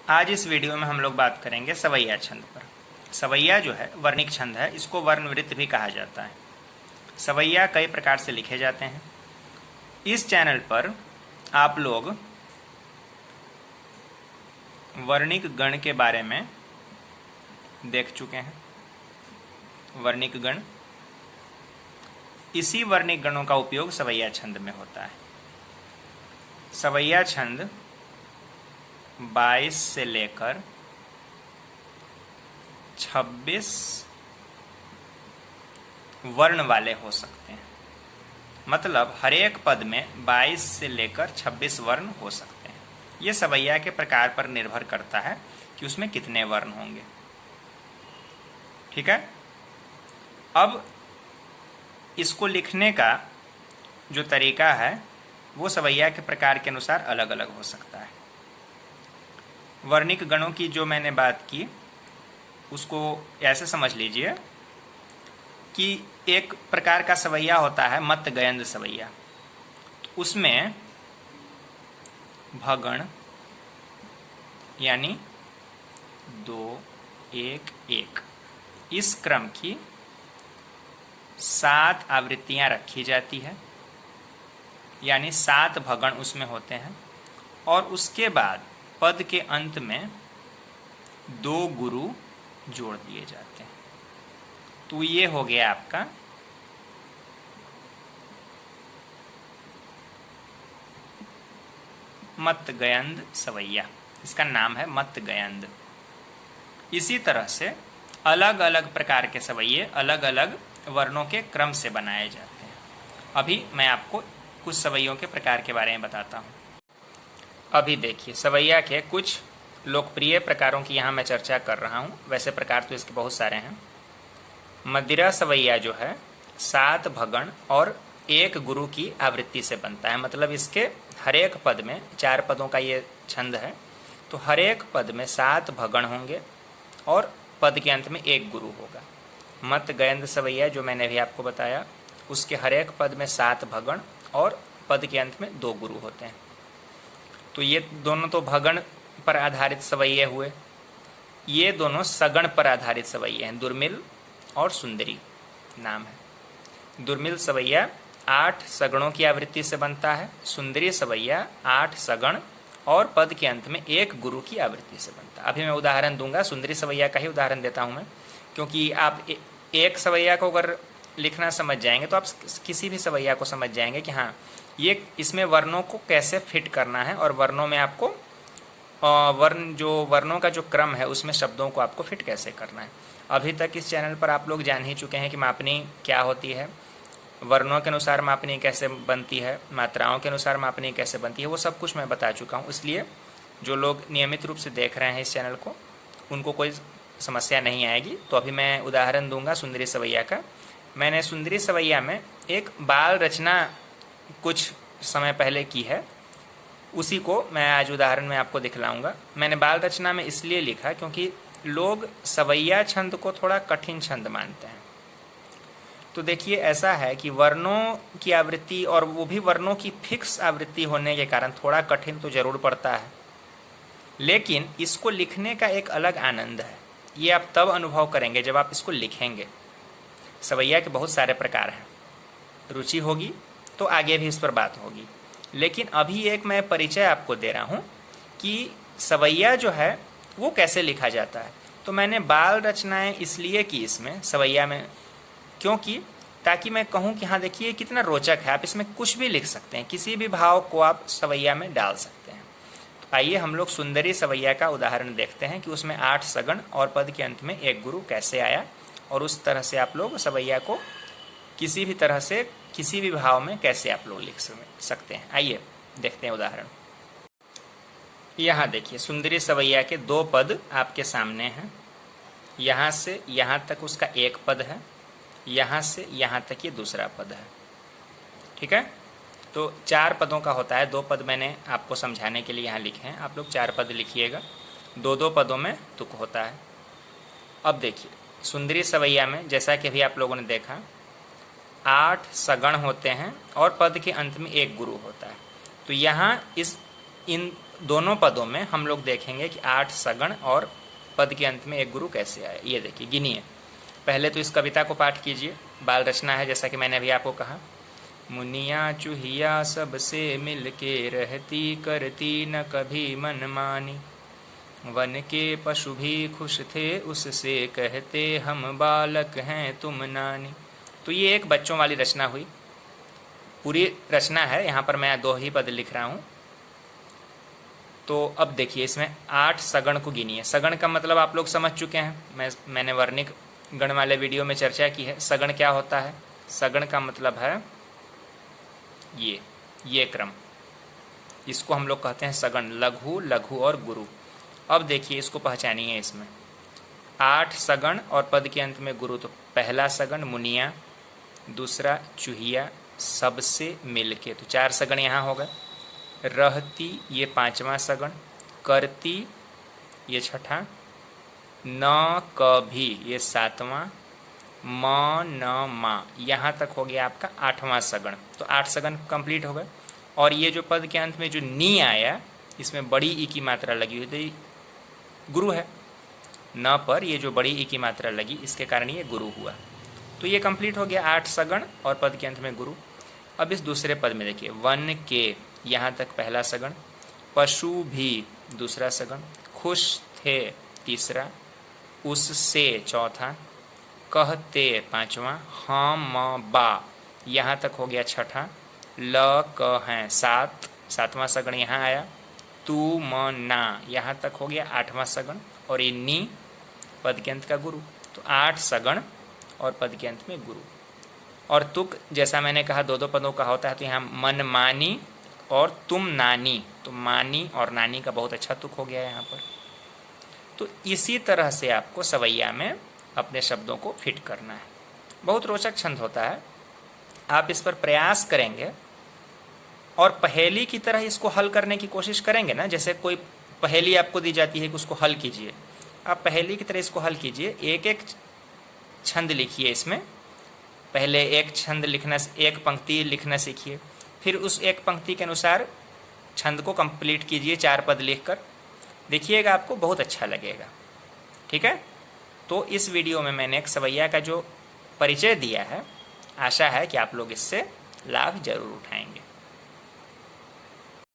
आज इस वीडियो में हम लोग बात करेंगे सवैया छंद पर। सवैया जो है वर्णिक छंद है, इसको वर्णवृत्त भी कहा जाता है। सवैया कई प्रकार से लिखे जाते हैं। इस चैनल पर आप लोग वर्णिक गण के बारे में देख चुके हैं। वर्णिक गण, इसी वर्णिक गणों का उपयोग सवैया छंद में होता है। सवैया छंद 22 से लेकर 26 वर्ण वाले हो सकते हैं। मतलब हर एक पद में 22 से लेकर 26 वर्ण हो सकते हैं। ये सवैया के प्रकार पर निर्भर करता है कि उसमें कितने वर्ण होंगे। ठीक है। अब इसको लिखने का जो तरीका है वो सवैया के प्रकार के अनुसार अलग अलग हो सकता है। वर्णिक गणों की जो मैंने बात की उसको ऐसे समझ लीजिए कि एक प्रकार का सवैया होता है मत गयंद सवैया। तो उसमें भगण यानी 2 1 1 इस क्रम की 7 आवृत्तियां रखी जाती है, यानी 7 भगण उसमें होते हैं। और उसके बाद पद के अंत में 2 गुरु जोड़ दिए जाते हैं। तो ये हो गया आपका मत गयंद सवैया। इसका नाम है मत गयंद। इसी तरह से अलग अलग प्रकार के सवैये अलग अलग वर्णों के क्रम से बनाए जाते हैं। अभी मैं आपको कुछ सवैयों के प्रकार के बारे में बताता हूँ। अभी देखिए, सवैया के कुछ लोकप्रिय प्रकारों की यहाँ मैं चर्चा कर रहा हूँ। वैसे प्रकार तो इसके बहुत सारे हैं। मदिरा सवैया जो है 7 भगण और 1 गुरु की आवृत्ति से बनता है। मतलब इसके हर एक पद में, 4 पदों का ये छंद है, तो हर एक पद में 7 भगण होंगे और पद के अंत में 1 गुरु होगा। मत गयंद सवैया जो मैंने भी आपको बताया, उसके हर एक पद में 7 भगण और पद के अंत में 2 गुरु होते हैं। तो ये दोनों तो भगण पर आधारित सवैये हुए। ये दोनों सगण पर आधारित सवैये हैं। दुर्मिल और सुंदरी नाम है। दुर्मिल सवैया 8 सगणों की आवृत्ति से बनता है। सुंदरी सवैया 8 सगण और पद के अंत में 1 गुरु की आवृत्ति से बनता है। अभी मैं उदाहरण दूंगा, सुंदरी सवैया का ही उदाहरण देता हूं मैं, क्योंकि आप एक सवैया को अगर लिखना समझ जाएंगे तो आप किसी भी सवैया को समझ जाएंगे कि हाँ, ये इसमें वर्णों को कैसे फिट करना है और वर्णों में आपको वर्णों का जो क्रम है उसमें शब्दों को आपको फिट कैसे करना है। अभी तक इस चैनल पर आप लोग जान ही चुके हैं कि मापनी क्या होती है, वर्णों के अनुसार मापनी कैसे बनती है, मात्राओं के अनुसार मापनी कैसे बनती है, वो सब कुछ मैं बता चुका हूँ। इसलिए जो लोग नियमित रूप से देख रहे हैं इस चैनल को, उनको कोई समस्या नहीं आएगी। तो अभी मैं उदाहरण दूंगा सुंदरी सवैया का। मैंने सुंदरी सवैया में एक बाल रचना कुछ समय पहले की है, उसी को मैं आज उदाहरण में आपको दिखलाऊंगा। मैंने बाल रचना में इसलिए लिखा क्योंकि लोग सवैया छंद को थोड़ा कठिन छंद मानते हैं। तो देखिए, ऐसा है कि वर्णों की आवृत्ति, और वो भी वर्णों की फिक्स आवृत्ति होने के कारण थोड़ा कठिन तो जरूर पड़ता है, लेकिन इसको लिखने का एक अलग आनंद है। ये आप तब अनुभव करेंगे जब आप इसको लिखेंगे। सवैया के बहुत सारे प्रकार हैं, रुचि होगी तो आगे भी इस पर बात होगी। लेकिन अभी एक मैं परिचय आपको दे रहा हूँ कि सवैया जो है वो कैसे लिखा जाता है। तो मैंने बाल रचनाएं इसलिए की इसमें सवैया में, क्योंकि ताकि मैं कहूँ कि हाँ देखिए कितना रोचक है, आप इसमें कुछ भी लिख सकते हैं, किसी भी भाव को आप सवैया में डाल सकते हैं। तो आइए हम लोग सुंदरी सवैया का उदाहरण देखते हैं कि उसमें 8 सगण और पद के अंत में 1 गुरु कैसे आया, और उस तरह से आप लोग सवैया को किसी भी तरह से किसी भी भाव में कैसे आप लोग लिख सकते हैं। आइए देखते हैं उदाहरण। यहाँ देखिए, सुंदरी सवैया के 2 पद आपके सामने हैं। यहाँ से यहाँ तक उसका 1 पद है, यहाँ से यहाँ तक ये दूसरा पद है। ठीक है। तो 4 पदों का होता है। 2 पद मैंने आपको समझाने के लिए यहाँ लिखे हैं, आप लोग 4 पद लिखिएगा। 2-2 पदों में तुक होता है। अब देखिए, सुंदरी सवैया में जैसा कि अभी आप लोगों ने देखा 8 सगण होते हैं और पद के अंत में 1 गुरु होता है। तो यहाँ इन दोनों पदों में हम लोग देखेंगे कि 8 सगण और पद के अंत में एक गुरु कैसे आए। ये देखिए, गिनिए। पहले तो इस कविता को पाठ कीजिए, बाल रचना है जैसा कि मैंने अभी आपको कहा। मुनिया चूहिया सबसे मिल के रहती, करती न कभी मन मानी, वन के पशु भी खुश थे उससे, कहते हम बालक हैं तुम नानी। तो ये एक बच्चों वाली रचना हुई, पूरी रचना है, यहाँ पर मैं 2 ही पद लिख रहा हूँ। तो अब देखिए, इसमें 8 सगण को गिनिए। सगण का मतलब आप लोग समझ चुके हैं, मैंने वर्णिक गण वाले वीडियो में चर्चा की है। सगण क्या होता है? सगण का मतलब है ये क्रम, इसको हम लोग कहते हैं सगण। लघु, लघु और गुरु। अब देखिए, इसको पहचानिए। इसमें 8 सगण और पद के अंत में गुरु। तो पहला सगण मुनिया, दूसरा चूहिया, सबसे मिलके, तो 4 सगण यहाँ हो गए। रहती, ये 5वां सगण। करती, ये 6ठा। न कभी, ये 7वां। म न मा, यहाँ तक हो गया आपका 8वां सगण। तो 8 सगण कंप्लीट हो गए। और ये जो पद के अंत में जो नी आया, इसमें बड़ी ई की मात्रा लगी हुई, तो ये गुरु है। न पर ये जो बड़ी ई की मात्रा लगी, इसके कारण ये गुरु हुआ। तो ये कंप्लीट हो गया 8 सगण और पद के अंत में गुरु। अब इस दूसरे पद में देखिए, वन के, यहाँ तक पहला सगण। पशु भी, दूसरा सगण। खुश थे, तीसरा। उससे, चौथा। कहते, 5वां। हम बा, यहाँ तक हो गया 6ठा। ल क हैं, 7वां सगण यहाँ आया। तू म ना, यहाँ तक हो गया 8वां सगण। और ये नी, पद के अंत का गुरु। तो 8 सगण और पद के अंत में गुरु। और तुक, जैसा मैंने कहा 2-2 पदों का होता है, तो यहाँ मन मानी और तुम नानी, तो मानी और नानी का बहुत अच्छा तुक हो गया यहाँ पर। तो इसी तरह से आपको सवैया में अपने शब्दों को फिट करना है। बहुत रोचक छंद होता है, आप इस पर प्रयास करेंगे और पहेली की तरह इसको हल करने की कोशिश करेंगे ना। जैसे कोई पहेली आपको दी जाती है कि उसको हल कीजिए, आप पहेली की तरह इसको हल कीजिए। एक एक छंद लिखिए, इसमें पहले एक छंद लिखना, एक पंक्ति लिखना सीखिए, फिर उस एक पंक्ति के अनुसार छंद को कंप्लीट कीजिए 4 पद लिखकर। देखिएगा, आपको बहुत अच्छा लगेगा। ठीक है। तो इस वीडियो में मैंने एक सवैया का जो परिचय दिया है, आशा है कि आप लोग इससे लाभ जरूर उठाएंगे।